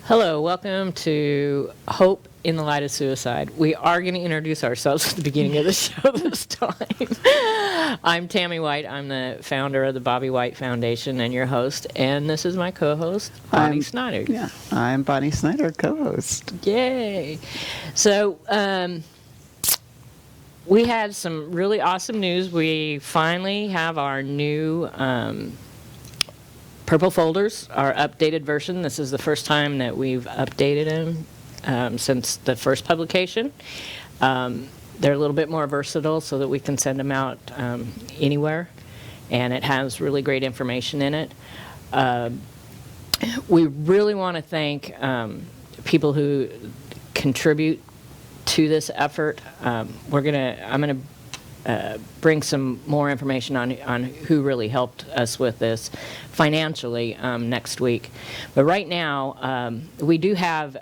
Hello, welcome to Hope in the Light of Suicide. We are going to introduce ourselves at the beginning of the show this time. I'm Tammy White. I'm the founder of the Bobby White Foundation and your host. And this is my co-host, Bonnie Snyder. Yeah, I'm Bonnie Snyder, co-host. Yay. So, we had some really awesome news. We finally have our new purple folders, our updated version. This is the first time that we've updated them since the first publication. They're a little bit more versatile so that we can send them out anywhere, and it has really great information in it. We really want to thank people who contribute to this effort. I'm gonna bring some more information on who really helped us with this financially next week. But right now, we do have,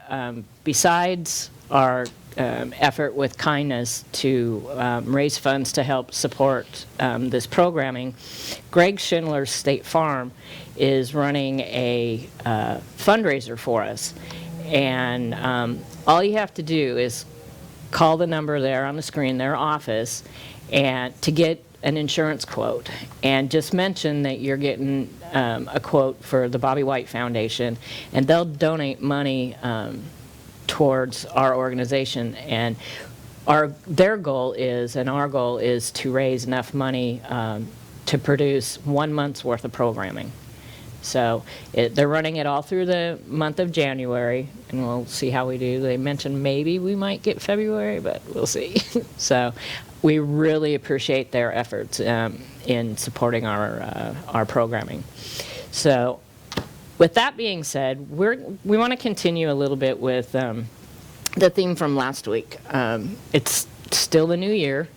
besides our effort with kindness to raise funds to help support this programming, Greg Schindler's State Farm is running a fundraiser for us. And all you have to do is call the number there on the screen, their office, and to get an insurance quote, and just mention that you're getting a quote for the Bobby White Foundation, and they'll donate money towards our organization. And their goal is, and our goal is, to raise enough money to produce 1 month's worth of programming. So they're running it all through the month of January, and we'll see how we do. They mentioned maybe we might get February, but we'll see. So we really appreciate their efforts in supporting our programming. So with that being said, we want to continue a little bit with the theme from last week. It's still the new year,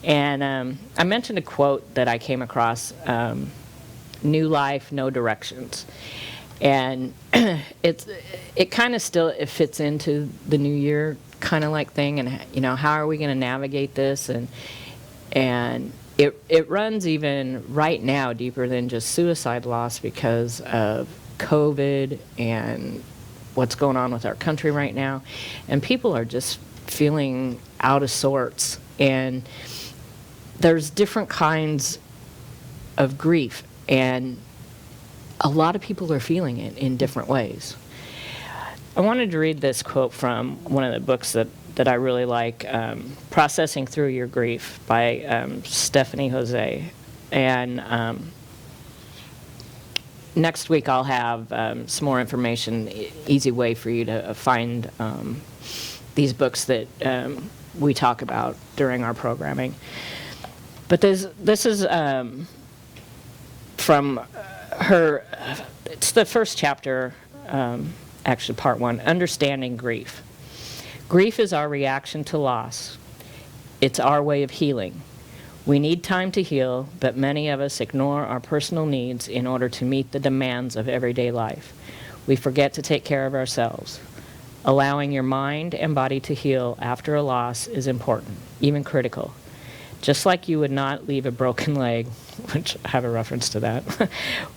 and I mentioned a quote that I came across, new life, no directions. And it kind of still, it fits into the new year kind of like thing, and how are we going to navigate this, and it runs even right now deeper than just suicide loss because of COVID and what's going on with our country right now, and people are just feeling out of sorts, and there's different kinds of grief, and a lot of people are feeling it in different ways. I wanted to read this quote from one of the books that I really like, Processing Through Your Grief by Stephanie Jose. And next week I'll have some more information, easy way for you to find these books that we talk about during our programming. But this is from her, it's the first chapter, actually part 1, Understanding Grief. Grief is our reaction to loss. It's our way of healing. We need time to heal, but many of us ignore our personal needs in order to meet the demands of everyday life. We forget to take care of ourselves. Allowing your mind and body to heal after a loss is important, even critical. Just like you would not leave a broken leg, which I have a reference to that,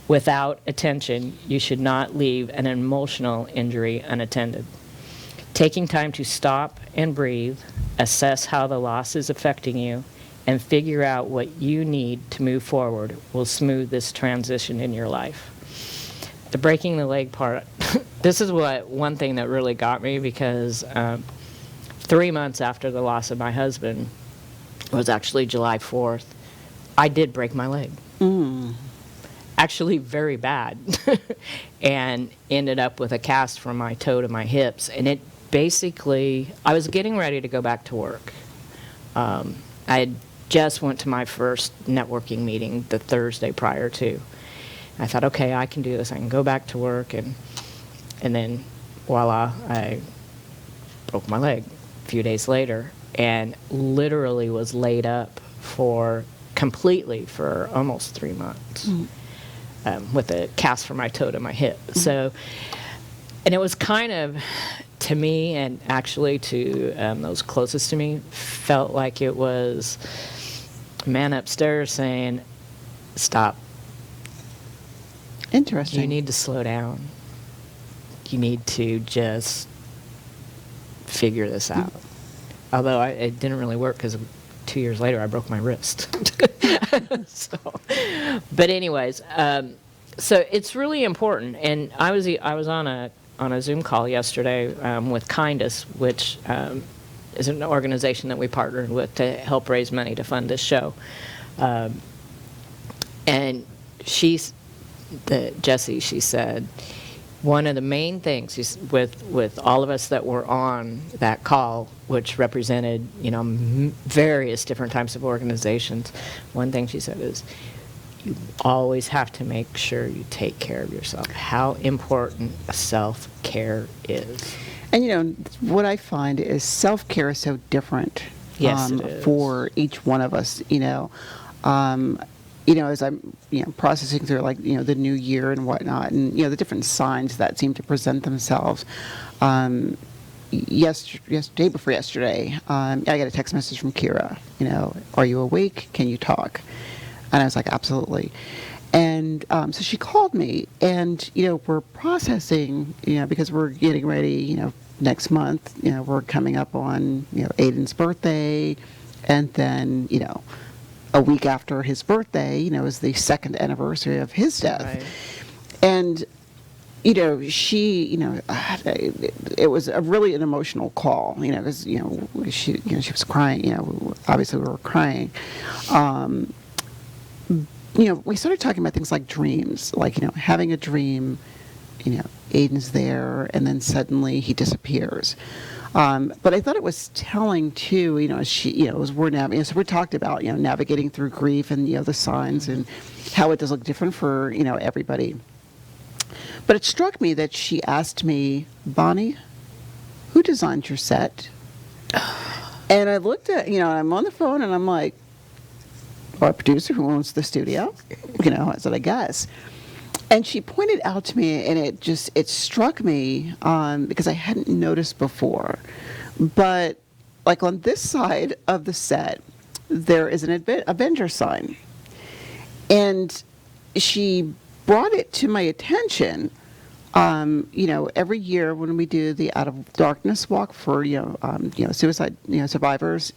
without attention, you should not leave an emotional injury unattended. Taking time to stop and breathe, assess how the loss is affecting you, and figure out what you need to move forward will smooth this transition in your life. The breaking the leg part, this is one thing that really got me, because 3 months after the loss of my husband, it was actually July 4th, I did break my leg. Actually very bad. And ended up with a cast from my toe to my hips. And it basically, I was getting ready to go back to work. I had just went to my first networking meeting the Thursday prior to. I thought, okay, I can do this. I can go back to work. And then, voila, I broke my leg a few days later. And literally was laid up completely for almost 3 months with a cast from my toe to my hip. So, and it was kind of, to me, and actually to those closest to me, felt like it was a man upstairs saying, stop. Interesting. You need to slow down. you need to just figure this out. Although it didn't really work because 2 years later I broke my wrist. So, but anyways, so it's really important. And I was on a Zoom call yesterday with Kindus, which is an organization that we partnered with to help raise money to fund this show. And Jessie, she said, one of the main things with all of us that were on that call, which represented, various different types of organizations, one thing she said is, you always have to make sure you take care of yourself. How important self-care is. And what I find is self-care is so different. Yes, it is. For each one of us. As I'm processing through the new year and whatnot, and the different signs that seem to present themselves. Day before yesterday, I got a text message from Kira. Are you awake? Can you talk? And I was like, absolutely. And so she called me, and we're processing, because we're getting ready, next month, we're coming up on Aiden's birthday, and then a week after his birthday, is the second anniversary of his death. Right. And she, it was really an emotional call, because she was crying. Obviously we were crying. We started talking about things like dreams, like, having a dream, Aiden's there, and then suddenly he disappears. But I thought it was telling too, as we're navigating, so we talked about, navigating through grief and, the signs and how it does look different for, everybody. But it struck me that she asked me, Bonni, who designed your set? And I looked at, I'm on the phone and I'm like, our producer who owns the studio, I said, I guess. And she pointed out to me, and it struck me because I hadn't noticed before. But like on this side of the set, there is an Avenger sign. And she brought it to my attention. Every year when we do the Out of Darkness walk for suicide survivors,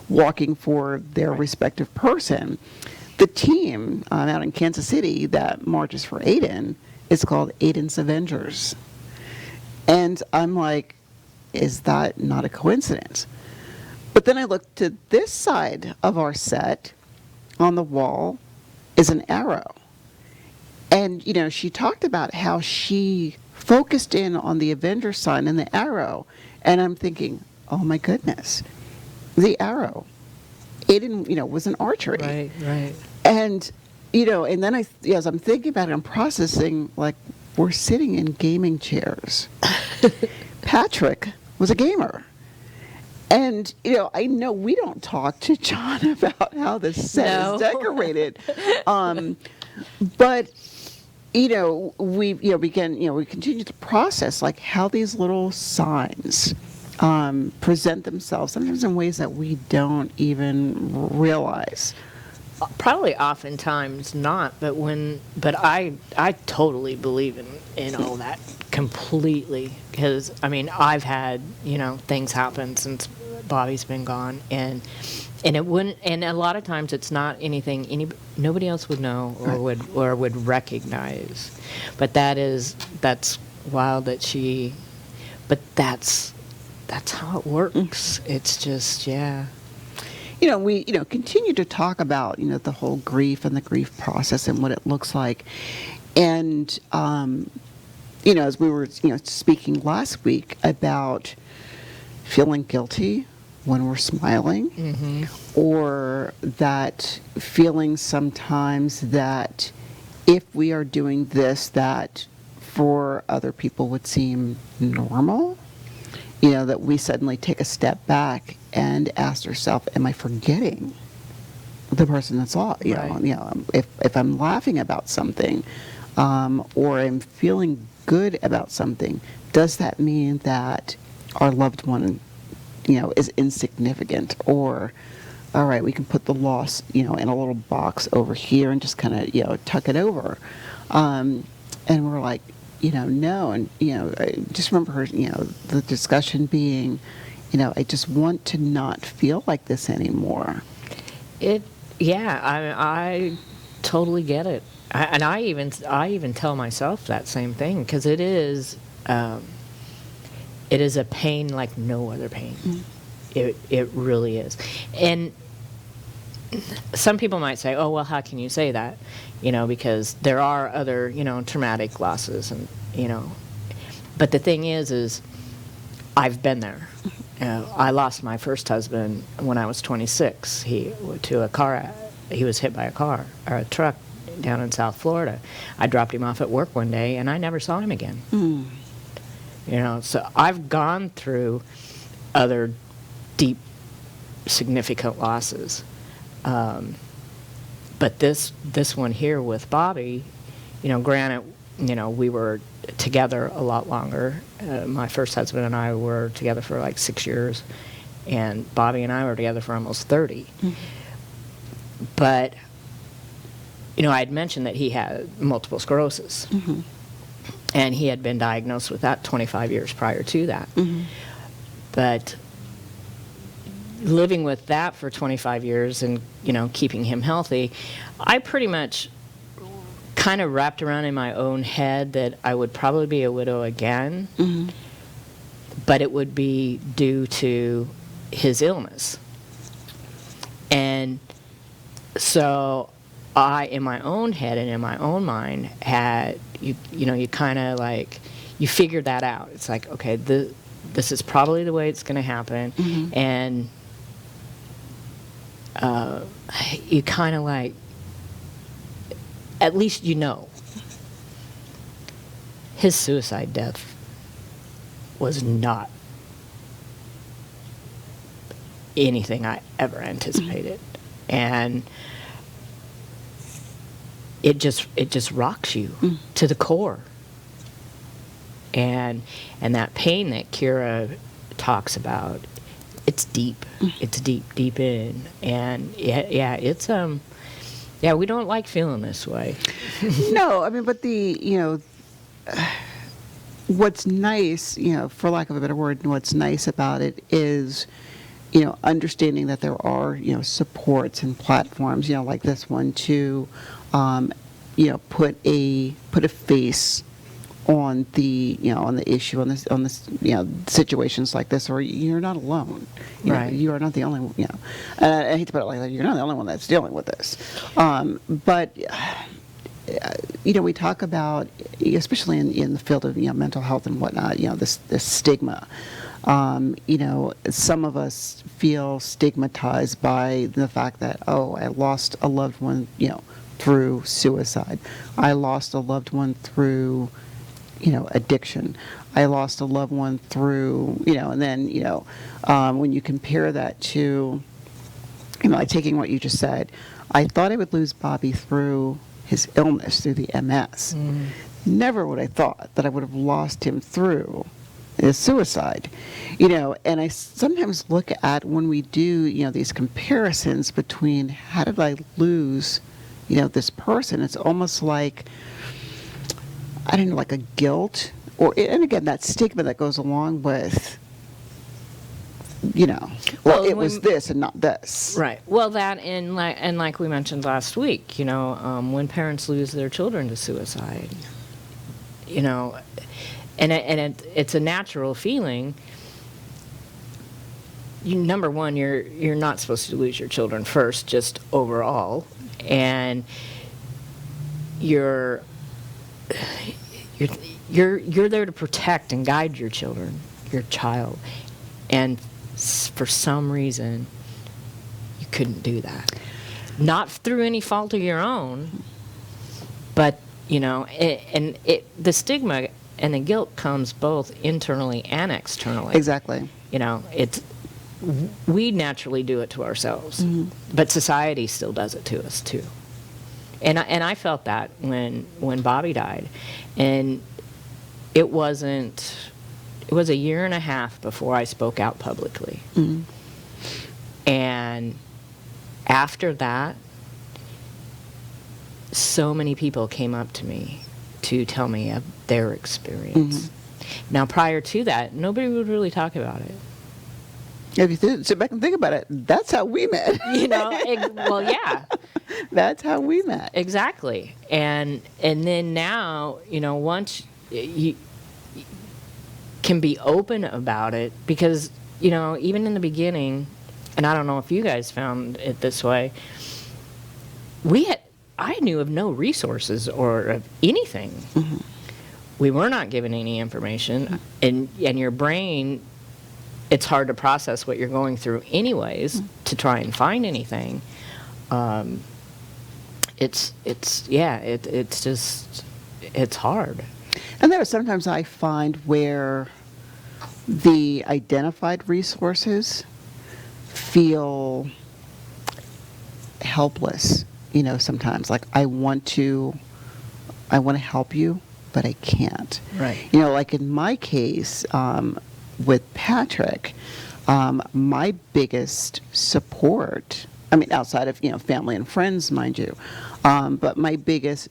walking for their respective person, the team out in Kansas City that marches for Aiden is called Aiden's Avengers, and I'm like, is that not a coincidence? But then I looked to this side of our set, on the wall is an arrow. And, she talked about how she focused in on the Avenger sign and the arrow. And I'm thinking, oh my goodness, the arrow. Aiden, was an archery. Right. And, and then as I'm thinking about it, I'm processing, like, we're sitting in gaming chairs. Patrick was a gamer. And, I know we don't talk to John about how the set is decorated. But we continue to process like how these little signs present themselves, sometimes in ways that we don't even realize. Probably oftentimes not, but I totally believe in all that completely, because I've had things happen since Bobby's been gone, and it wouldn't, and a lot of times it's not anything nobody else would know or would recognize, but that's wild that but that's how it works. It's just we continue to talk about the whole grief and the grief process and what it looks like, and as we were speaking last week about feeling guilty when we're smiling, mm-hmm. or that feeling sometimes that if we are doing this, that for other people would seem normal, that we suddenly take a step back and ask ourselves, am I forgetting the person that's off? If I'm laughing about something, or I'm feeling good about something, does that mean that our loved one is insignificant? Or, all right, we can put the loss, in a little box over here and just kind of, tuck it over. And we're like, no. And, I just remember her, the discussion being, I just want to not feel like this anymore. Yeah, I totally get it. And I even tell myself that same thing, because it is a pain like no other pain. It really is. And some people might say, oh, well, how can you say that? Because there are other, traumatic losses, and, but the thing is I've been there. I lost my first husband when I was 26. He was hit by a truck down in South Florida. I dropped him off at work one day, and I never saw him again. So I've gone through other deep, significant losses. But this one here with Bobby, granted, we were together a lot longer. My first husband and I were together for like 6 years, and Bobby and I were together for almost 30. But, I had mentioned that he had multiple sclerosis, and he had been diagnosed with that 25 years prior to that. But living with that for 25 years and, keeping him healthy, I pretty much kind of wrapped around in my own head that I would probably be a widow again, but it would be due to his illness. And so I, in my own head and in my own mind, had, you kind of like, you figured that out. It's like, okay, this is probably the way it's going to happen. And you kind of like, at least his suicide death was not anything I ever anticipated. And it just rocks you to the core. And that pain that Kira talks about, it's deep. It's deep in. And it's we don't like feeling this way. No, I mean, but what's nice, for lack of a better word, what's nice about it is, understanding that there are, supports and platforms, like this one to, put a face on the issue, on this, situations like this, or you're not alone. Right. You are not the only one, I hate to put it like that, you're not the only one that's dealing with this. But we talk about, especially in the field of, mental health and whatnot, this stigma. Some of us feel stigmatized by the fact that, oh, I lost a loved one, through suicide. I lost a loved one through, addiction. I lost a loved one through, and then, when you compare that to, like taking what you just said, I thought I would lose Bobby through his illness, through the MS. Never would I thought that I would have lost him through his suicide. And I sometimes look at when we do, these comparisons between how did I lose, this person, it's almost like, I don't know, like a guilt, and again, that stigma that goes along with, well, it was this and not this. Right. Well, that and like we mentioned last week, when parents lose their children to suicide, and it's a natural feeling. Number one, you're not supposed to lose your children first, just overall, and you're there to protect and guide your children, your child, and for some reason you couldn't do that, not through any fault of your own, but the stigma and the guilt comes both internally and externally. Exactly. We naturally do it to ourselves, but society still does it to us too. And I felt that when Bobby died, and it was a year and a half before I spoke out publicly. And after that, so many people came up to me to tell me of their experience. Now, prior to that, nobody would really talk about it. If you sit back and think about it, that's how we met. Well, yeah. That's how we met. Exactly. And then now, once you can be open about it, because, even in the beginning, and I don't know if you guys found it this way, I knew of no resources or of anything. We were not given any information, and your brain, it's hard to process what you're going through anyways to try and find anything. It's hard. And there are sometimes I find where the identified resources feel helpless, sometimes. Like, I want to help you, but I can't. Right. Like in my case, with Patrick, my biggest support, I mean, outside of, family and friends, mind you, but my biggest,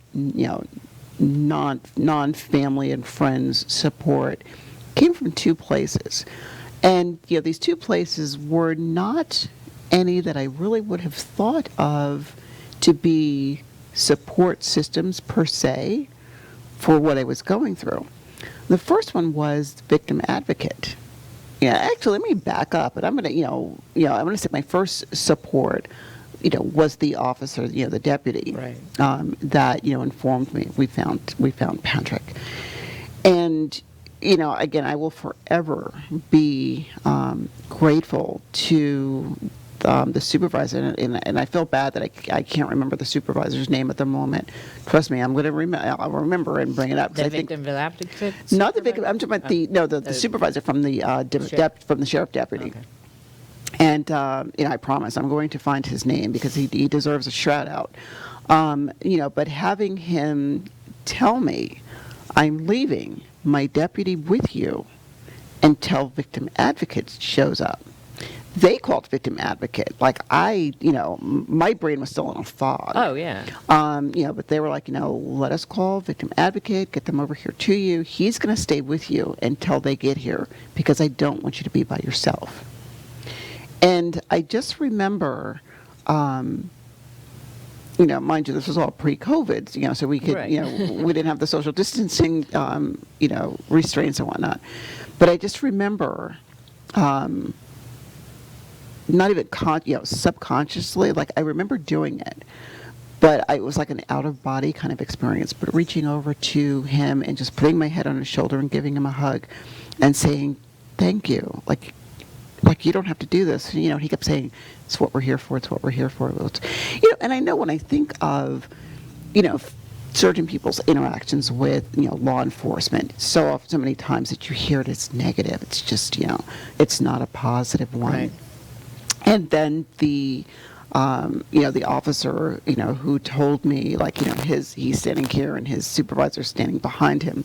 non-family and friends support came from two places. And, these two places were not any that I really would have thought of to be support systems per se for what I was going through. The first one was victim advocate. Yeah, actually, let me back up, and I'm going to, I'm going to say my first support, was the officer, the deputy, Right. That, informed me. We found Patrick. And, again, I will forever be grateful to the supervisor, and I feel bad that I can't remember the supervisor's name at the moment. Trust me, I'm going to I'll remember and bring it up. The victim advocate? Not the victim. I'm talking about the supervisor from the from the sheriff deputy. Okay. And I promise I'm going to find his name because he deserves a shout out. But having him tell me, I'm leaving my deputy with you until victim advocate shows up. They called victim advocate. Like, my brain was still in a fog. Oh, yeah. But they were like, let us call victim advocate, get them over here to you. He's going to stay with you until they get here because I don't want you to be by yourself. And I just remember, mind you, this was all pre-COVID, so we could, Right. we didn't have the social distancing, restraints and whatnot. But I just remember, not even subconsciously, like I remember doing it, but it was like an out-of-body kind of experience, but reaching over to him and just putting my head on his shoulder and giving him a hug and saying, thank you. Like you don't have to do this. He kept saying, it's what we're here for. It's what we're here for. And I know when I think of, certain people's interactions with, law enforcement, so many times that you hear it as negative. It's just, it's not a positive one. Right. And then the officer, who told me, he's standing here and his supervisor standing behind him,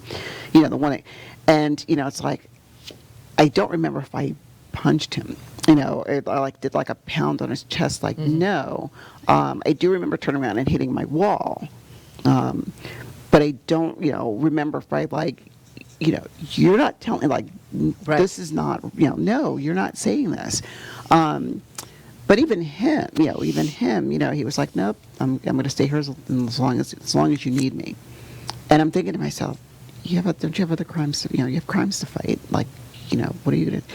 the one, and, it's like, I don't remember if I punched him, I did like a pound on his chest, no. I do remember turning around and hitting my wall. But I don't, remember if I you're not telling, right. This is not, no, you're not saying this. But even him, he was like, nope, I'm going to stay here as long as you need me. And I'm thinking to myself, don't you have other crimes? You have crimes to fight. What are you going to?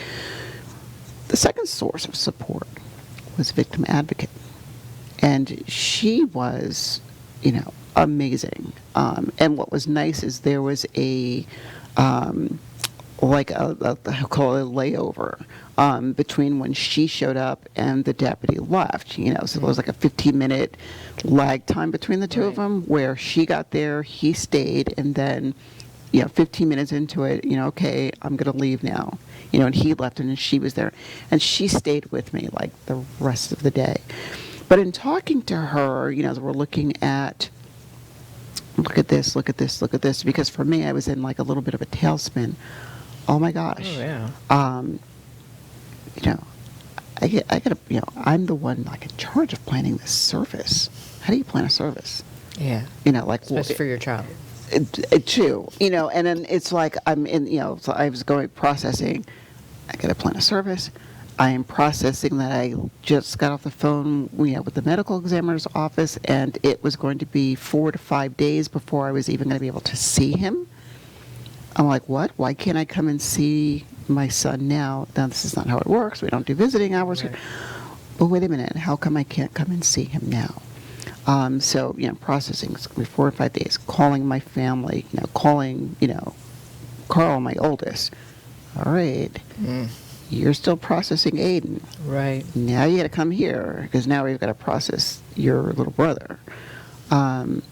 The second source of support was victim advocate, and she was, amazing. And what was nice is there was a I'll call it a layover between when she showed up and the deputy left. So there was like a 15-minute lag time between the two of them, where she got there, he stayed, and then 15 minutes into it, okay, I'm going to leave now. And he left and she was there. And she stayed with me like the rest of the day. But in talking to her, we're looking at, look at this, because for me, I was in like a little bit of a tailspin. Oh my gosh. Oh, yeah. I'm the one in charge of planning this service. How do you plan a service? Yeah. Like, Especially for your child. True, and then it's like I'm in, so I was going processing. I got to plan a service. I am processing that I just got off the phone, with the medical examiner's office, and it was going to be 4 to 5 days before I was even going to be able to see him. I'm like, what? Why can't I come and see my son now? Now, this is not how it works. We don't do visiting hours. Right. But wait a minute. How come I can't come and see him now? So, processing, it's going to be 4 or 5 days. Calling my family, calling, Carl, my oldest. All right. You're still processing Aiden. Right. Now you got to come here because now we've got to process your little brother. So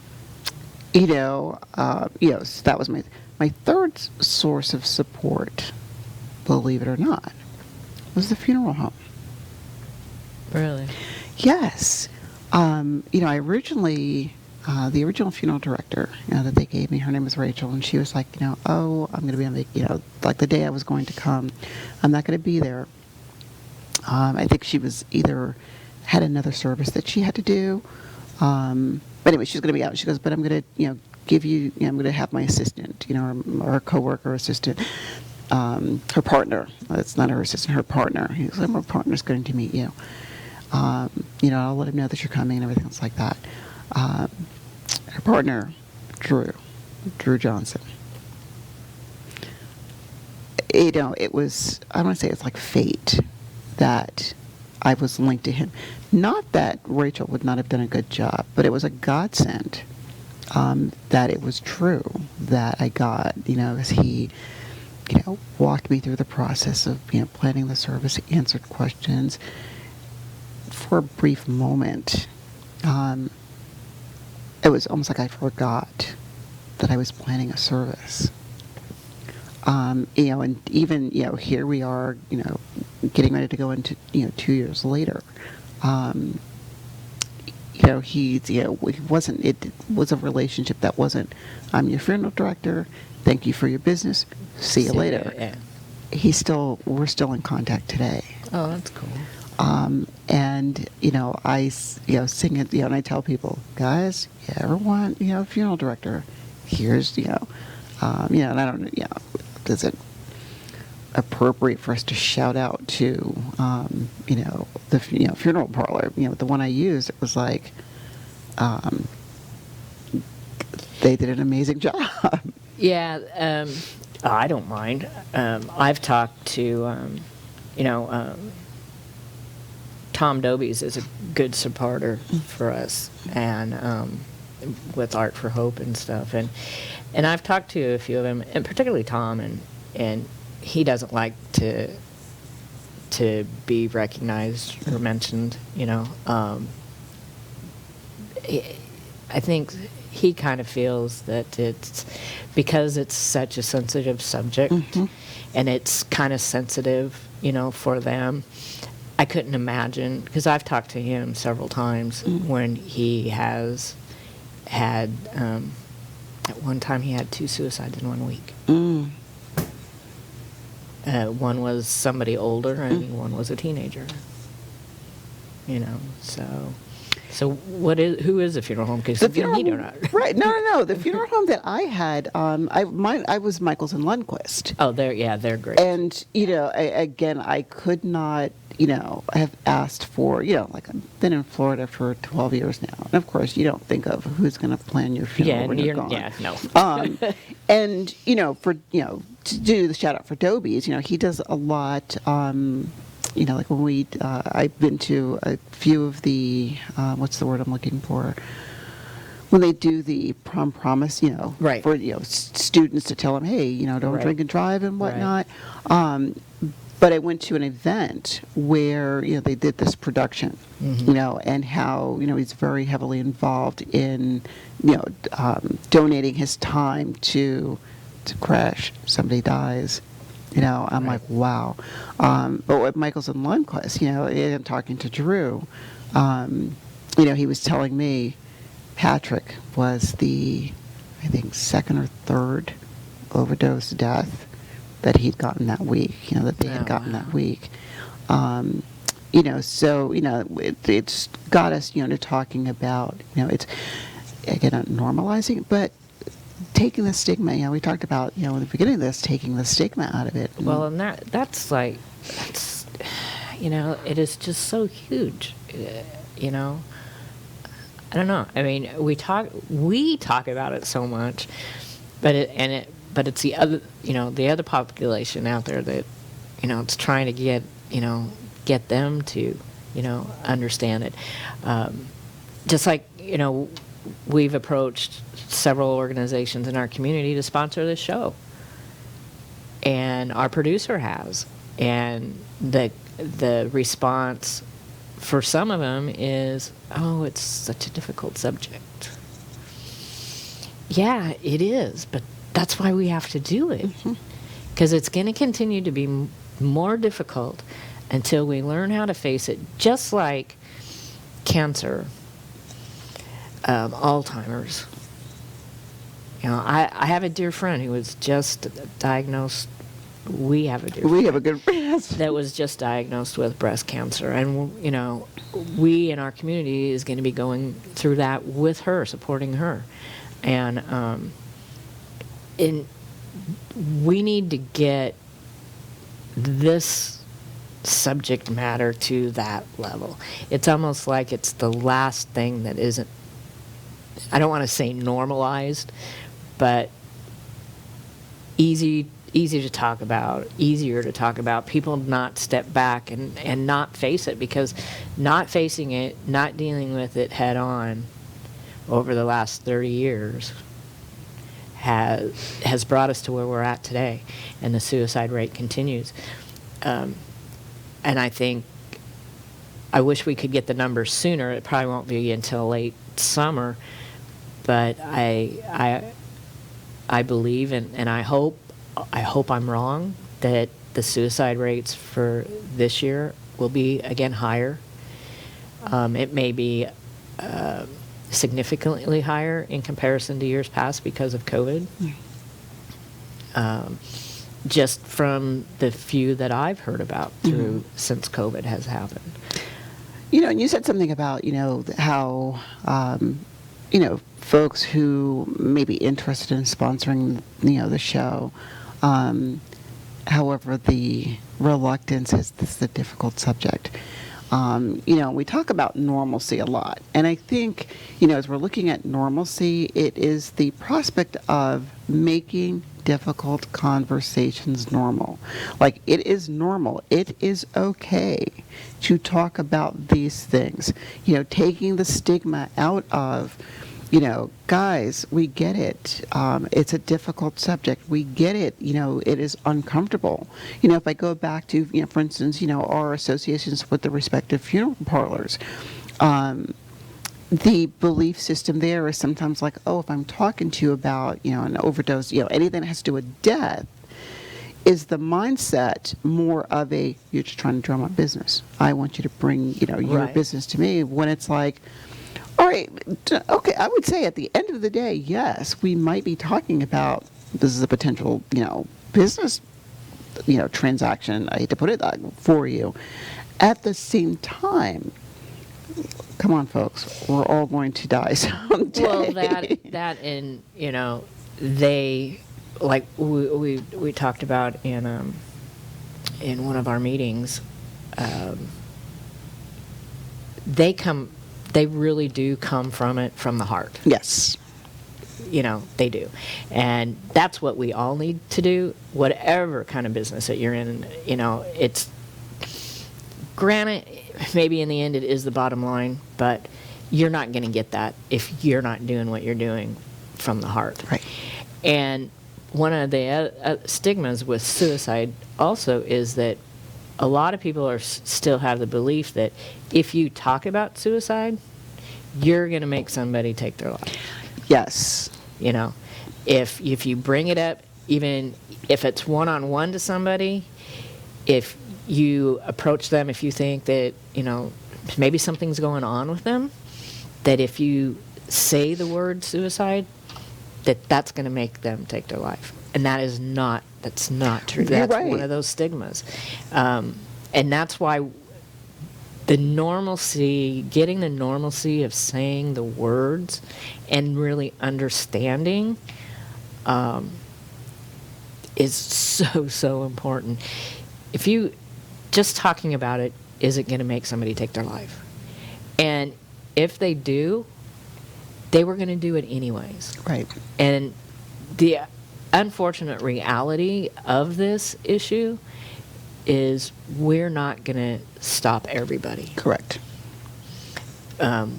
that was my third source of support, believe it or not, was the funeral home. Really? Yes. I originally, the original funeral director, that they gave me, her name was Rachel, and she was like, oh, I'm going to be on like the day I was going to come, I'm not going to be there. I think she was either had another service that she had to do. But anyway, she's going to be out. She goes, but I'm going to, give you, I'm going to have my assistant, or a coworker assistant, her partner. It's not her assistant, her partner. He goes, my partner's going to meet you. I'll let him know that you're coming and everything else like that. Her partner, Drew Johnson. It was, I don't want to say it's like fate that I was linked to him. Not that Rachel would not have done a good job, but it was a godsend that it was true that I got, as he, walked me through the process of, planning the service, answered questions. For a brief moment, it was almost like I forgot that I was planning a service. And even, here we are, getting ready to go into, 2 years later. It was a relationship that wasn't, I'm your funeral director, thank you for your business, see you later. Yeah. We're still in contact today. Oh, that's cool. And, I sing it, and I tell people, guys, you ever want, a funeral director? Here's, and I don't, is it appropriate for us to shout out to, the, funeral parlor? The one I used, it was like, they did an amazing job. Yeah, I don't mind. I've talked to, Tom Dobies is a good supporter for us, and with Art for Hope and stuff, and I've talked to a few of them, and particularly Tom, and he doesn't like to be recognized or mentioned. I think he kind of feels that it's because it's such a sensitive subject, and it's kind of sensitive, for them. I couldn't imagine, because I've talked to him several times when he has had, at one time he had 2 suicides in 1 week. One was somebody older, and one was a teenager. So who is the funeral home? Because The funeral he home, not. right? No. The funeral home that I had, I was Michaels and Lundquist. Oh, they're great. And I could not, have asked for, like I've been in Florida for 12 years now, and of course you don't think of who's going to plan your funeral when you're gone. Yeah, no. And for to do the shout out for Dobies, he does a lot. Like when I've been to a few of the, what's the word I'm looking for? When they do the prom promise, Right. for, students to tell them, hey, don't Right. drink and drive and whatnot. But I went to an event where, they did this production, and how, he's very heavily involved in, donating his time to crash. Somebody dies. I'm Right. like, wow. But with Michaels and Lundquist, and talking to Drew, he was telling me Patrick was the, I think, second or third overdose death that he'd gotten that week, that they had gotten that week. So, it's got us, to talking about, it's, again, not normalizing, but taking the stigma, we talked about, in the beginning of this, taking the stigma out of it. Well, and that's it is just so huge, I don't know. I mean, we talk about it so much, but it's the other, the other population out there that, it's trying to get them to, understand it. Just like, we've approached several organizations in our community to sponsor this show, and our producer has, and the response for some of them is, oh, it's such a difficult subject. Yeah, it is, but that's why we have to do it, because it's going to continue to be more difficult until we learn how to face it, just like cancer, Alzheimer's. I have a dear friend who was just diagnosed. We have a good friend that was just diagnosed with breast cancer, and we in our community is going to be going through that with her, supporting her, and we need to get this subject matter to that level. It's almost like it's the last thing that isn't, I don't want to say normalized, but easier to talk about. People not step back and not face it, because not facing it, not dealing with it head on over the last 30 years has brought us to where we're at today, and the suicide rate continues. And I think, I wish we could get the numbers sooner. It probably won't be until late summer, but I believe and I hope I'm wrong, that the suicide rates for this year will be again higher. It may be significantly higher in comparison to years past because of COVID. Just from the few that I've heard about through since COVID has happened. And you said something about, how, folks who may be interested in sponsoring, the show, however, the reluctance is this is a difficult subject. We talk about normalcy a lot. And I think, as we're looking at normalcy, it is the prospect of making difficult conversations normal. Like, it is normal. It is okay to talk about these things. Taking the stigma out of, guys, we get it. It's a difficult subject. We get it. It is uncomfortable. If I go back to, for instance, our associations with the respective funeral parlors, the belief system there is sometimes like, oh, if I'm talking to you about, an overdose, anything that has to do with death, is the mindset more of a, you're just trying to drum up business. I want you to bring, your Right. business to me, when it's like, all right, okay, I would say at the end of the day, yes, we might be talking about, this is a potential, business, transaction, I hate to put it that for you. At the same time, come on, folks, we're all going to die someday. Well, that and they, like we talked about in one of our meetings, they really do come from the heart. Yes. They do. And that's what we all need to do, whatever kind of business that you're in. It's, granted, maybe in the end it is the bottom line, but you're not going to get that if you're not doing what you're doing from the heart. Right. And one of the stigmas with suicide also is that a lot of people still have the belief that if you talk about suicide, you're going to make somebody take their life. Yes. If you bring it up, even if it's one-on-one to somebody, if you approach them, if you think that, maybe something's going on with them, that if you say the word suicide, that's going to make them take their life. And that's not true. You're That's right. one of those stigmas. And that's why getting the normalcy of saying the words and really understanding is so important. If you just talking about it isn't going to make somebody take their life, and if they do, they were going to do it anyways. Right. And the unfortunate reality of this issue is we're not going to stop everybody. Correct.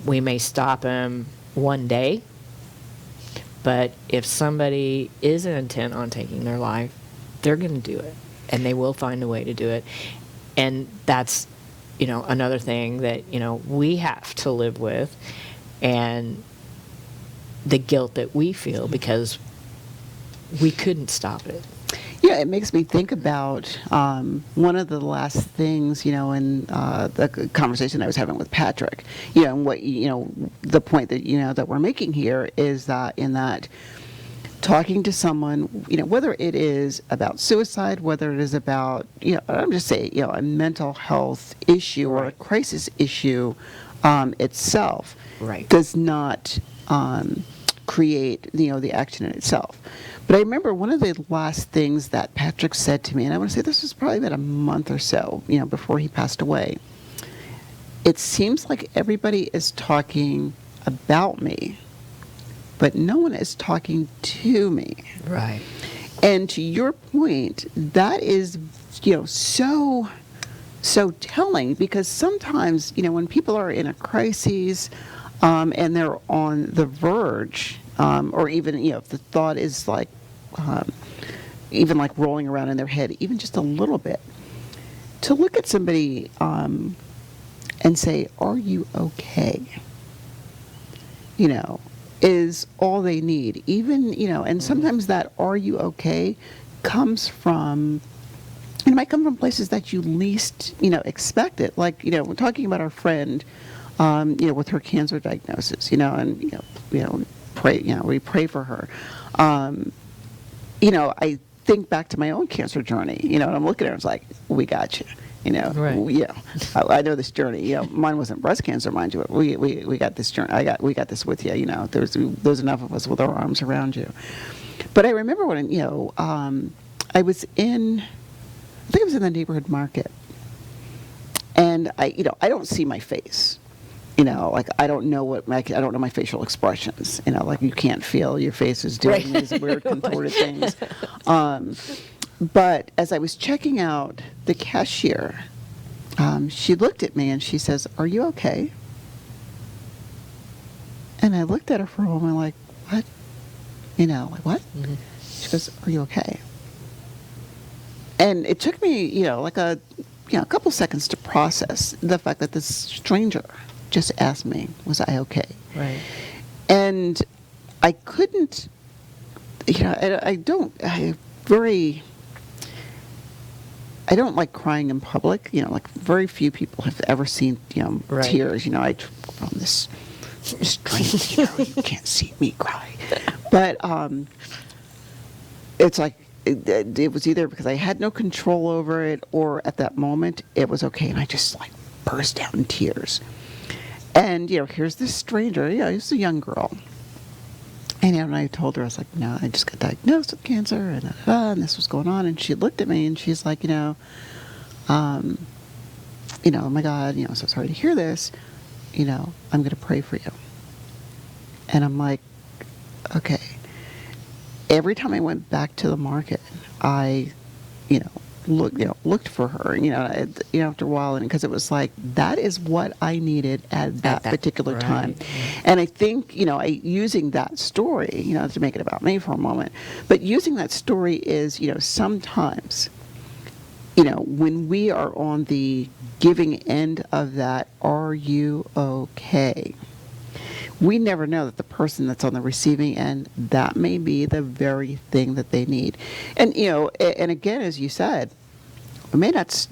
We may stop them one day, but if somebody is intent on taking their life, they're going to do it, and they will find a way to do it. And that's, another thing that, we have to live with, and the guilt that we feel because we couldn't stop it. Yeah, it makes me think about one of the last things, in the conversation I was having with Patrick. And what the point that that we're making here is that in that talking to someone, whether it is about suicide, whether it is about I'm just saying a mental health issue or a crisis issue itself, does not create the action in itself. But I remember one of the last things that Patrick said to me, and I want to say this was probably about a month or so, before he passed away. It seems like everybody is talking about me, but no one is talking to me. Right. And to your point, that is, so telling, because sometimes, when people are in a crisis, and they're on the verge, or even, if the thought is like, even like rolling around in their head, even just a little bit, to look at somebody and say, "Are you okay?" Is all they need. Even, and sometimes that "Are you okay?" comes from, it might come from places that you least, expect it. Like, we're talking about our friend, with her cancer diagnosis, and pray, we pray for her. I think back to my own cancer journey, and I'm looking at her, and it's like, we got you, Right. I know this journey. Mine wasn't breast cancer, mind you. We got this journey. We got this with you. There's enough of us with our arms around you. But I remember when I was in, I think I was in the neighborhood market, and I don't see my face. Like I don't know I don't know my facial expressions. Like you can't feel your face is doing these weird contorted things. But as I was checking out, the cashier, she looked at me and she says, "Are you okay?" And I looked at her for a moment, like, what? Like what? Mm-hmm. She goes, "Are you okay?" And it took me, like a couple seconds to process the fact that this stranger just asked me, was I okay? Right. And I couldn't, I don't like crying in public. Like very few people have ever seen, tears. I from this strange, you can't see me cry. But it's like, it was either because I had no control over it, or at that moment it was okay, and I just like burst out in tears. And here's this stranger. He's a young girl, and I told her, I was like, "No, I just got diagnosed with cancer, and this was going on." And she looked at me, and she's like, "Oh my God, so sorry to hear this. I'm going to pray for you." And I'm like, okay. Every time I went back to the market, I, looked for her, after a while, and because it was like, that is what I needed at that particular time. And I think, using that story, to make it about me for a moment, but using that story is, sometimes, when we are on the giving end of that, "Are you okay?" we never know that the person that's on the receiving end, that may be the very thing that they need. And, and again, as you said, it may not,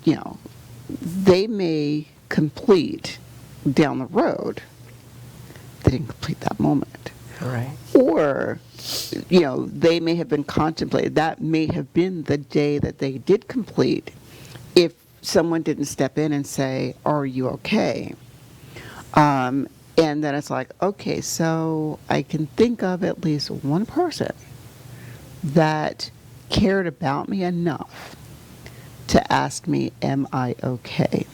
they may complete down the road. They didn't complete that moment. Right. Or, they may have been contemplated. That may have been the day that they did complete if someone didn't step in and say, "Are you okay?" And then it's like, okay, so I can think of at least one person that cared about me enough to ask me, am I okay?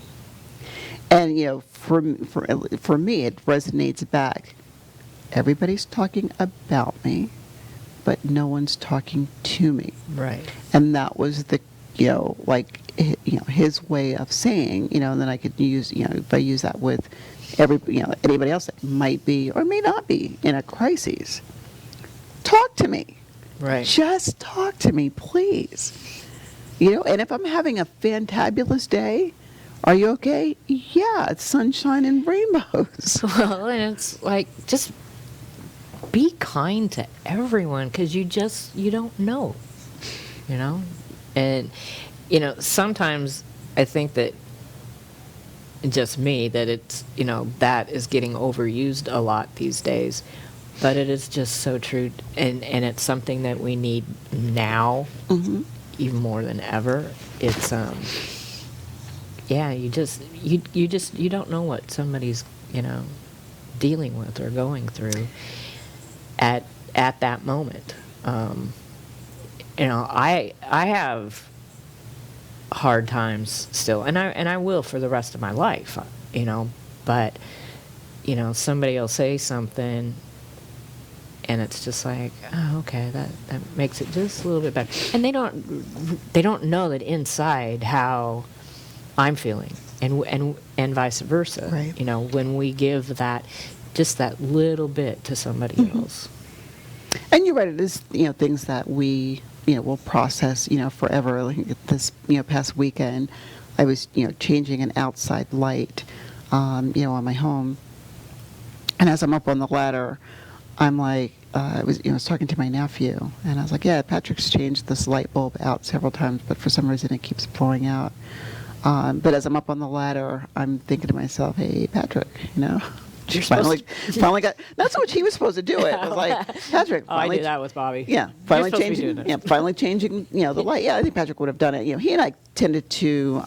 And, for me, it resonates back. Everybody's talking about me, but no one's talking to me. Right. And that was the, his way of saying, and then I could use, if I use that with anybody else that might be or may not be in a crisis, talk to me. Right. Just talk to me, please. And if I'm having a fantabulous day, are you okay? Yeah, it's sunshine and rainbows. Well, and it's like, just be kind to everyone, because you don't know, and sometimes I think that, just me, that it's that is getting overused a lot these days, but it is just so true, and it's something that we need now, even more than ever. It's you don't know what somebody's dealing with or going through at that moment. I have hard times still, and I will for the rest of my life, but somebody will say something and it's just like, oh, okay, that makes it just a little bit better. And they don't know that inside how I'm feeling, and vice versa. Right. When we give that, just that little bit to somebody else. And you're right, it is, things that we, will process, forever. Like this, past weekend, I was, changing an outside light, on my home. And as I'm up on the ladder, I'm like, I was talking to my nephew, and I was like, yeah, Patrick's changed this light bulb out several times, but for some reason it keeps blowing out. But as I'm up on the ladder, I'm thinking to myself, hey, Patrick, You're finally got. That's what he was supposed to do. It was like, Patrick. Oh, I Finally, did that with Bobby. Yeah, finally supposed to be changing. doing Yeah, this. finally changing. The light. Yeah, I think Patrick would have done it. He and I tended to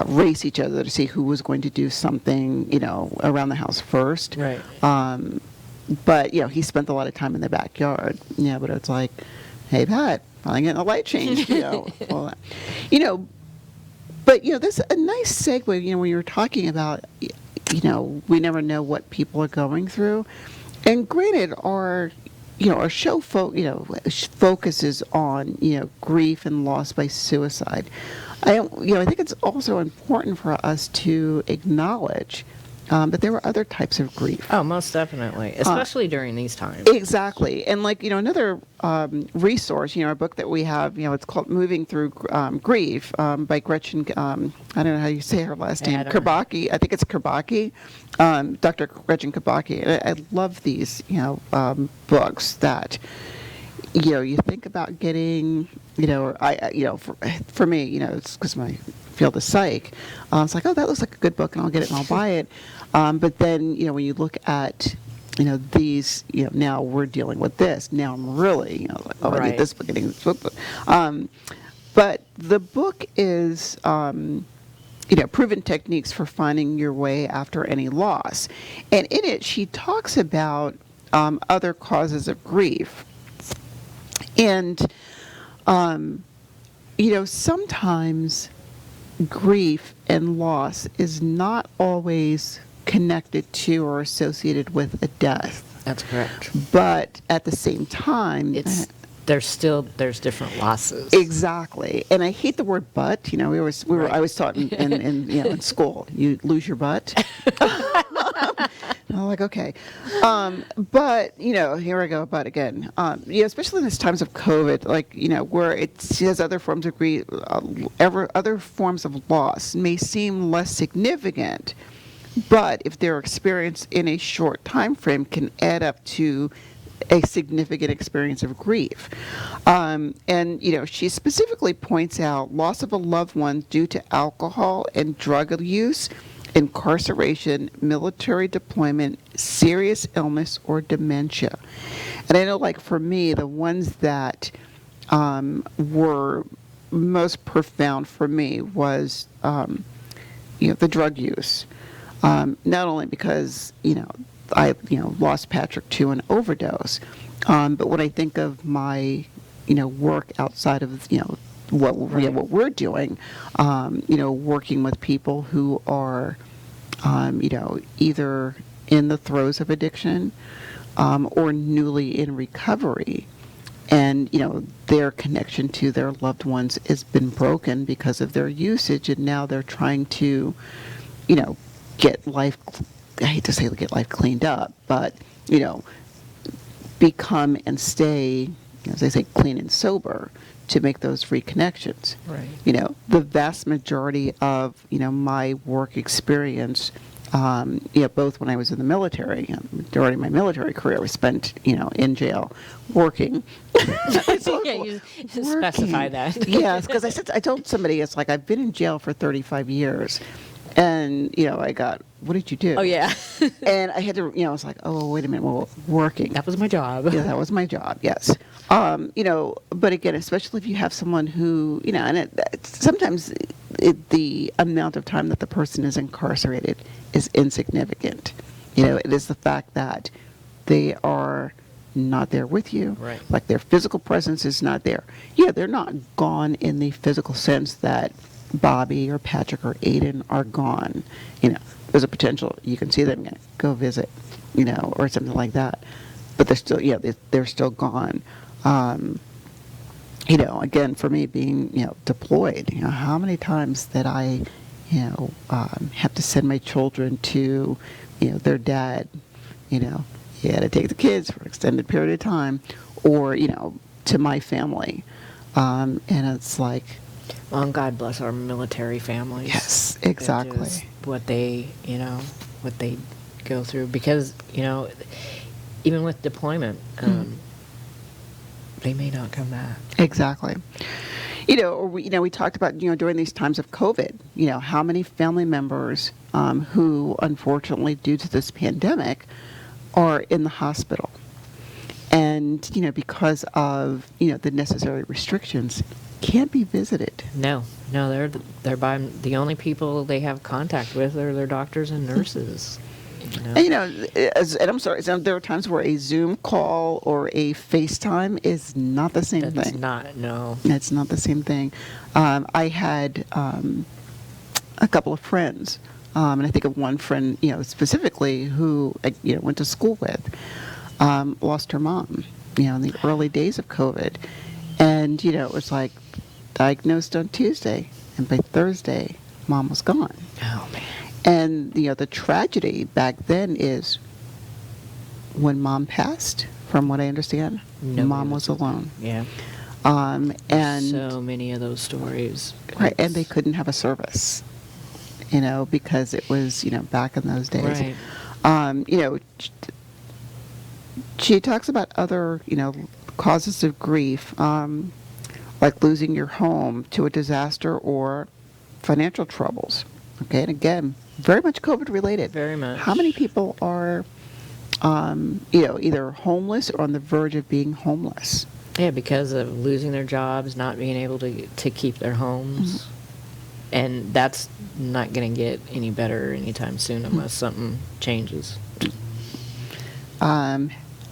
race each other to see who was going to do something. Around the house first. Right. But he spent a lot of time in the backyard. Yeah, but it's like, hey, Pat, finally getting the light changed. All that. But this a nice segue. When you were talking about, we never know what people are going through, and granted, our show focuses on grief and loss by suicide. I think it's also important for us to acknowledge that there were other types of grief. Oh, most definitely, especially during these times. Exactly. And another resource, a book that we have, it's called Moving Through Grief by Gretchen, I don't know how you say her last name, Kabaki. I think it's Kabaki, Dr. Gretchen Kabaki. And I love these, books that, you think about getting, for me, it's because my field is psych. It's like, oh, that looks like a good book, and I'll get it and I'll buy it. But then, when you look at, these, now we're dealing with this. Now I'm really, like, oh, I need this book, I need this book. But the book is, proven techniques for finding your way after any loss. And in it, she talks about other causes of grief. And, sometimes grief and loss is not always connected to or associated with a death. That's correct. But at the same time, There's different losses. Exactly. And I hate the word "but." I was taught in school, you lose your butt. I'm like, okay. But, here I go, but again, especially in these times of COVID, where it says other forms of grief, other forms of loss may seem less significant, but if they're experienced in a short time frame, can add up to a significant experience of grief. And, she specifically points out loss of a loved one due to alcohol and drug use, incarceration, military deployment, serious illness, or dementia. And I know, for me, the ones that were most profound for me was, the drug use. Not only because, I lost Patrick to an overdose. But when I think of my work outside of what what we're doing, working with people who are either in the throes of addiction or newly in recovery, and their connection to their loved ones has been broken because of their usage, and now they're trying to get life, I hate to say get life cleaned up, but become and stay, as they say, clean and sober, to make those reconnections. Right. The vast majority of my work experience, both when I was in the military, majority of my military career was spent in jail working. Yeah, you specify that. Yes, because I told somebody, it's like, I've been in jail for 35 years, and I got, what did you do? Oh, yeah. And I had to, I was like, oh, wait a minute, well, working. That was my job. Yeah, that was my job, yes. But again, especially if you have someone who, and sometimes the amount of time that the person is incarcerated is insignificant. It is the fact that they are not there with you. Right. Like, their physical presence is not there. Yeah, they're not gone in the physical sense that Bobby or Patrick or Aiden are gone. There's a potential you can see them, go visit, or something like that. But they're still, they're still gone. Again, for me being, deployed, how many times that I, have to send my children to, their dad, he had to take the kids for an extended period of time, or, to my family. And it's like, Well, and God bless our military families. yes, They're exactly. just what they, what they go through. Because, even with deployment, they may not come back. Exactly. Or we talked about, during these times of COVID, how many family members who, unfortunately, due to this pandemic, are in the hospital. And, because of, the necessary restrictions, can't be visited. No, they're by the only people they have contact with are their doctors and nurses. And, and I'm sorry, there are times where a Zoom call or a FaceTime is not the same That's thing. not, no. It's not the same thing. I had a couple of friends, and I think of one friend, specifically, who I went to school with, lost her mom, in the early days of COVID. And, it was like diagnosed on Tuesday, and by Thursday, mom was gone. Oh, man. And, the tragedy back then is when mom passed, from what I understand, Nobody mom was alone. Yeah. And So many of those stories. right, and they couldn't have a service, because it was, back in those days. Right. She talks about other, causes of grief, like losing your home to a disaster or financial troubles. Okay, and again, very much COVID related. Very much. How many people are, either homeless or on the verge of being homeless? Yeah, because of losing their jobs, not being able to keep their homes. And that's not going to get any better anytime soon unless something changes.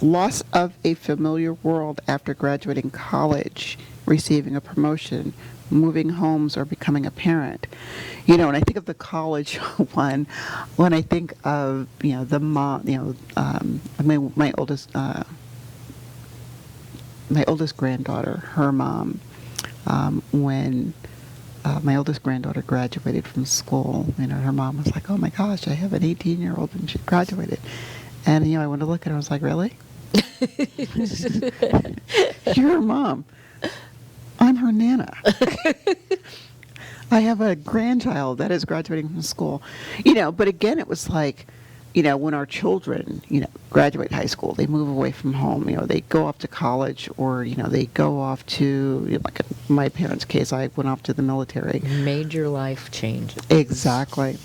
Loss of a familiar world after graduating college, receiving a promotion, moving homes, or becoming a parent. And I think of the college one, when I think of, the mom, my oldest granddaughter, her mom, when my oldest granddaughter graduated from school, her mom was like, oh my gosh, I have an 18-year-old and she graduated. And, I went to look at her, I was like, really? You're her mom. I'm her nana. I have a grandchild that is graduating from school. But again, it was like, when our children, graduate high school, they move away from home, they go off to college, or, they go off to, like in my parents' case, I went off to the military. Major life changes. Exactly.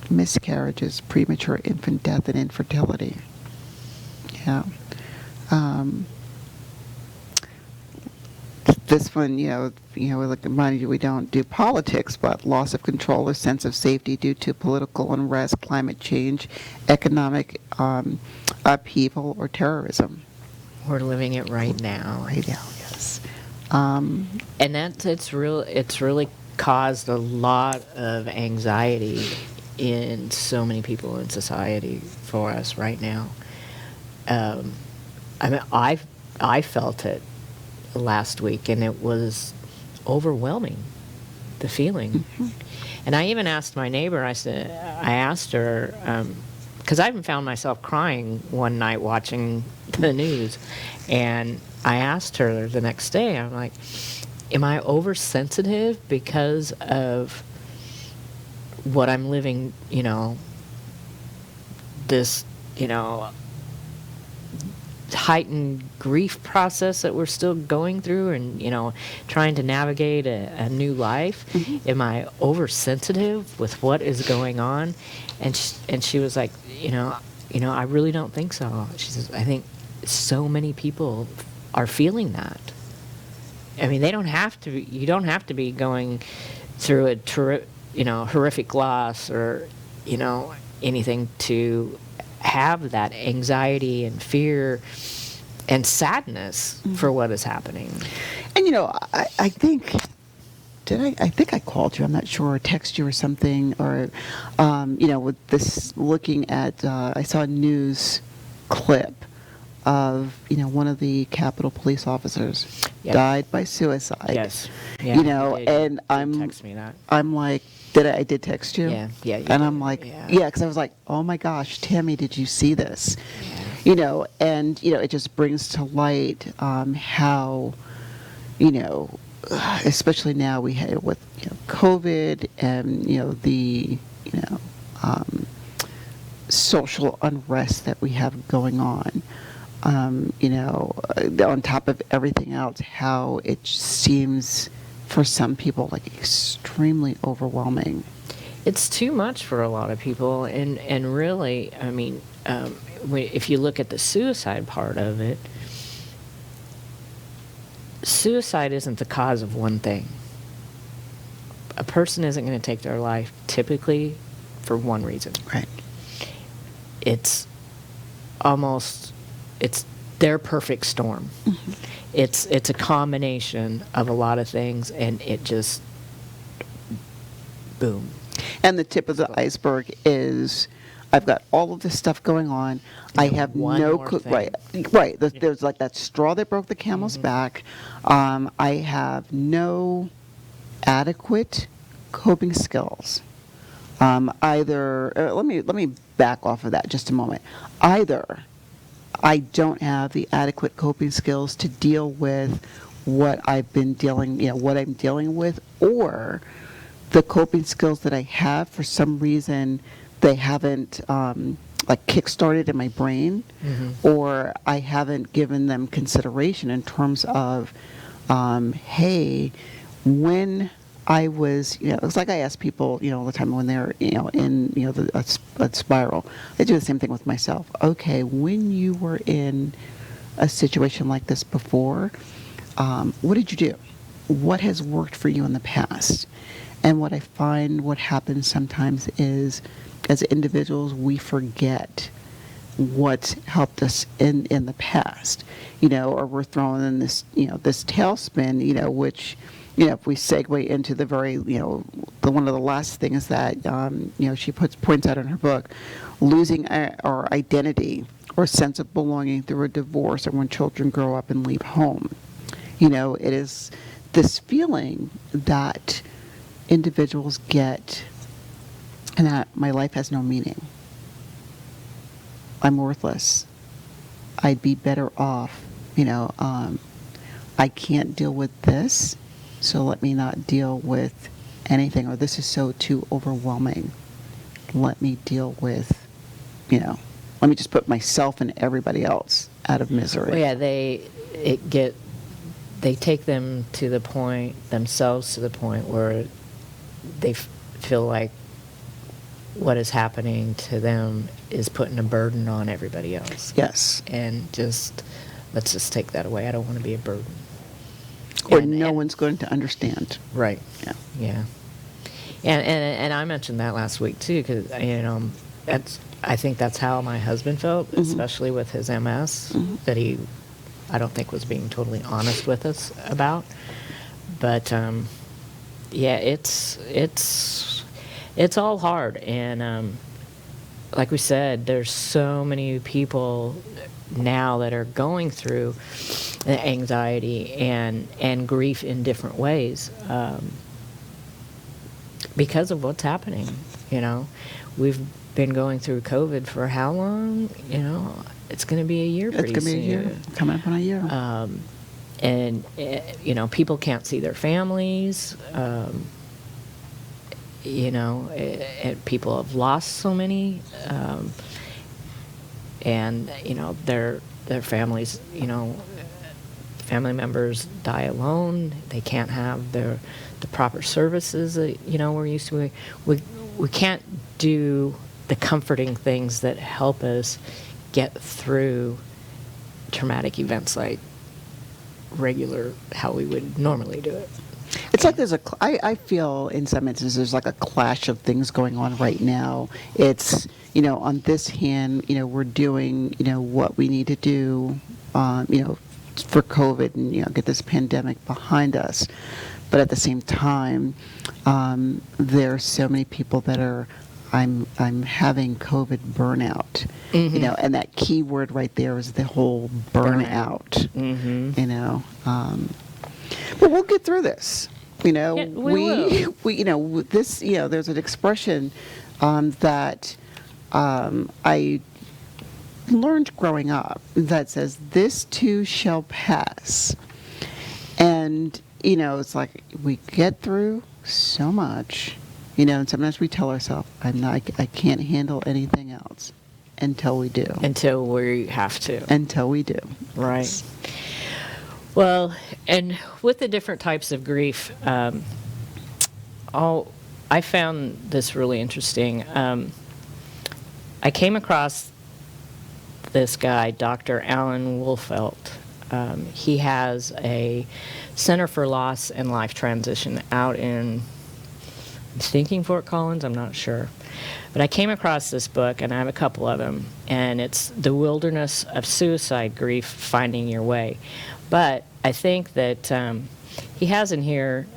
Miscarriages, premature infant death, and infertility. Yeah. this one, like mind you, we don't do politics, but loss of control or sense of safety due to political unrest, climate change, economic upheaval, or terrorism. We're living it right now. Right now, yes. And it's really caused a lot of anxiety in so many people in society for us right now. I mean, I felt it last week, and it was overwhelming, the feeling. Mm-hmm. And I even asked my neighbor. I asked her, because I even found myself crying one night watching the news, and I asked her the next day. I'm like, am I oversensitive because of what I'm living, this, heightened grief process that we're still going through and, trying to navigate a new life? Mm-hmm. Am I oversensitive with what is going on? And she was like, I really don't think so. She says, I think so many people are feeling that. I mean, you don't have to be going through a horrific loss or, anything to have that anxiety and fear and sadness for what is happening. And I think, I think I called you, I'm not sure, or text you or something, or with this, looking at, I saw a news clip of one of the Capitol police officers died by suicide. Yes. Yeah, and you text me that. I'm like, I did text you? Yeah, you And did. I'm like, Yeah. because I was like, oh my gosh, Tammy, did you see this? Yeah. And it just brings to light how, especially now we had with COVID and the social unrest that we have going on. On top of everything else, how it see for some people like extremely overwhelming. It's too much for a lot of people, and really, I mean, if you look at the suicide part of it, suicide isn't the cause of one thing. A person isn't going to take their life typically for one reason. Right. It's their perfect storm. Mm-hmm. It's a combination of a lot of things, and it just boom. And the tip of the iceberg is, I've got all of this stuff going on. I have one no more thing. right. There's like that straw that broke the camel's back. I have no adequate coping skills. Either let me back off of that just a moment. Either I don't have the adequate coping skills to deal with what I'm dealing with, or the coping skills that I have, for some reason, they haven't like kick-started in my brain, or I haven't given them consideration in terms of, hey, when I was, it's like I ask people, all the time when they're, in, a spiral. I do the same thing with myself. Okay, when you were in a situation like this before, what did you do? What has worked for you in the past? And what I find what happens sometimes is, as individuals, we forget what's helped us in the past, or we're thrown in this, this tailspin, which, if we segue into the very, one of the last things that, she points out in her book, losing our identity or sense of belonging through a divorce, or when children grow up and leave home. It is this feeling that individuals get, and that my life has no meaning. I'm worthless. I'd be better off. I can't deal with this, so let me not deal with anything, or this is so too overwhelming. Let me deal with, let me just put myself and everybody else out of misery. Well, yeah, they take themselves to the point where they feel like what is happening to them is putting a burden on everybody else. Yes. And let's just take that away. I don't want to be a burden. Or And- no and- one's going to understand. Right. Yeah. Yeah. And I mentioned that last week too, because I think that's how my husband felt, especially with his MS, that I don't think was being totally honest with us about. But yeah, it's all hard, and like we said, there's so many people now that are going through anxiety and grief in different ways. Because of what's happening, we've been going through COVID for how long? It's going to be a year pretty It's going to be a soon. year, coming up on a year. And people can't see their families. People have lost so many, and their families, family members die alone. They can't have the proper services that we're used to. We can't do the comforting things that help us get through traumatic events like how we would normally do it. It's like I feel in some instances there's like a clash of things going on right now. It's, on this hand, we're doing, what we need to do, for COVID and, get this pandemic behind us. But at the same time, there are so many people that I'm having COVID burnout, and that key word right there is the whole burnout. But we'll get through this. Yeah, we will. This, there's an expression that I learned growing up that says, "This too shall pass," and it's like we get through so much, and sometimes we tell ourselves, I can't handle anything else until we do. Until we have to. Until we do. Right. Well, and with the different types of grief, I found this really interesting. I came across this guy, Dr. Alan Wolfelt. He has a Center for Loss and Life Transition out in, I'm thinking Fort Collins, I'm not sure. But I came across this book, and I have a couple of them, and it's The Wilderness of Suicide Grief, Finding Your Way. But I think that he has in here,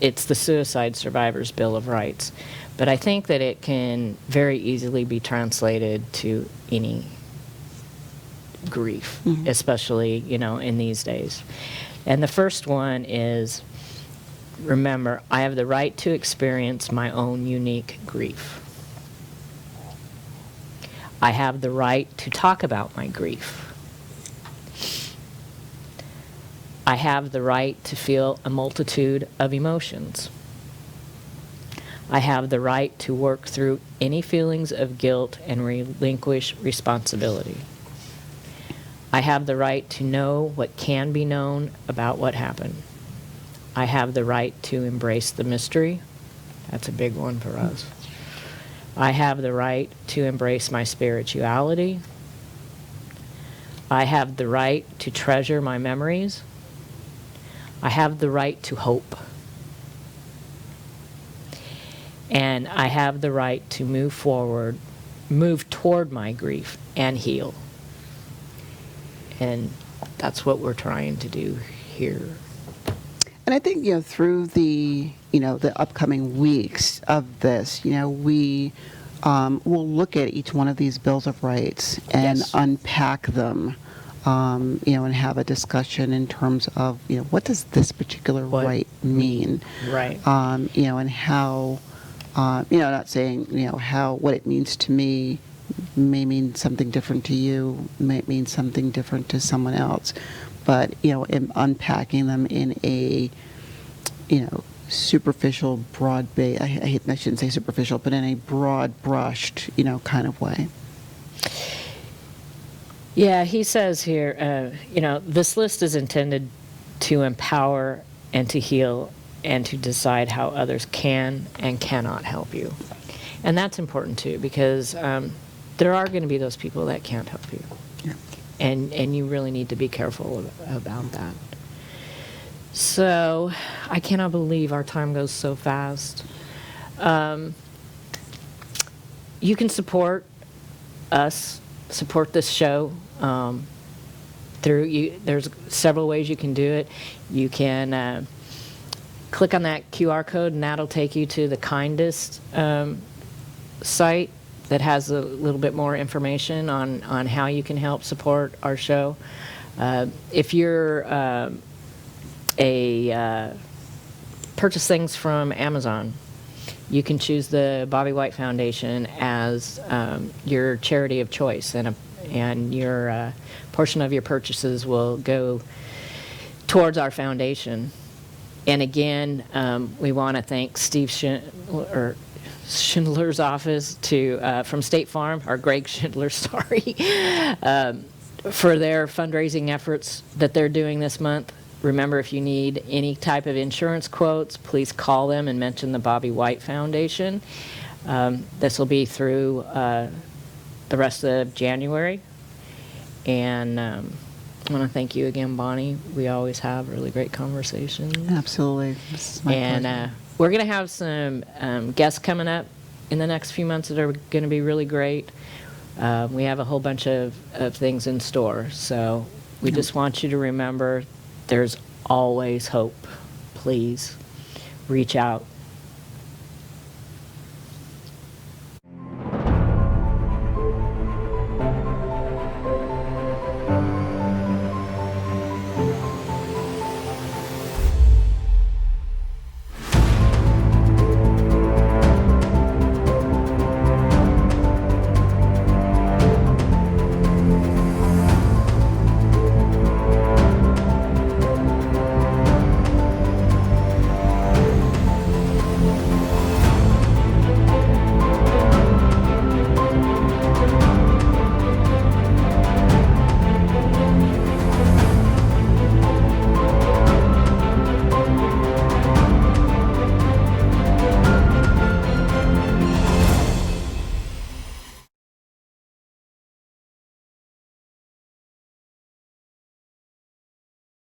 it's the Suicide Survivors Bill of Rights. But I think that it can very easily be translated to any grief, especially, in these days. And the first one is, remember, I have the right to experience my own unique grief. I have the right to talk about my grief. I have the right to feel a multitude of emotions. I have the right to work through any feelings of guilt and relinquish responsibility. I have the right to know what can be known about what happened. I have the right to embrace the mystery. That's a big one for us. I have the right to embrace my spirituality. I have the right to treasure my memories. I have the right to hope. And I have the right to move toward my grief and heal. And that's what we're trying to do here. And I think, through the upcoming weeks of this, we will look at each one of these bills of rights and Yes. unpack them, and have a discussion in terms of, what does this particular right mean? Right. And how, not saying, what it means to me may mean something different to you, may mean something different to someone else. But, unpacking them in a, superficial, broad-based, I shouldn't say superficial, but in a broad-brushed, kind of way. Yeah, he says here, this list is intended to empower and to heal and to decide how others can and cannot help you. And that's important too, because there are going to be those people that can't help you. Yeah. And you really need to be careful about that. So I cannot believe our time goes so fast. You can support us, support this show. There's several ways you can do it. You can click on that QR code, and that'll take you to the Kindest site that has a little bit more information on how you can help support our show. If you're purchase things from Amazon, you can choose the Bobby White Foundation as your charity of choice, and your portion of your purchases will go towards our foundation. And again, we want to thank Steve Schindler's office from State Farm, or Greg Schindler, sorry, for their fundraising efforts that they're doing this month. Remember, if you need any type of insurance quotes, please call them and mention the Bobby White Foundation. This will be through the rest of January. And I want to thank you again, Bonnie. We always have really great conversations. Absolutely. This is my pleasure. We're going to have some guests coming up in the next few months that are going to be really great. We have a whole bunch of things in store. So we just want you to remember there's always hope. Please reach out.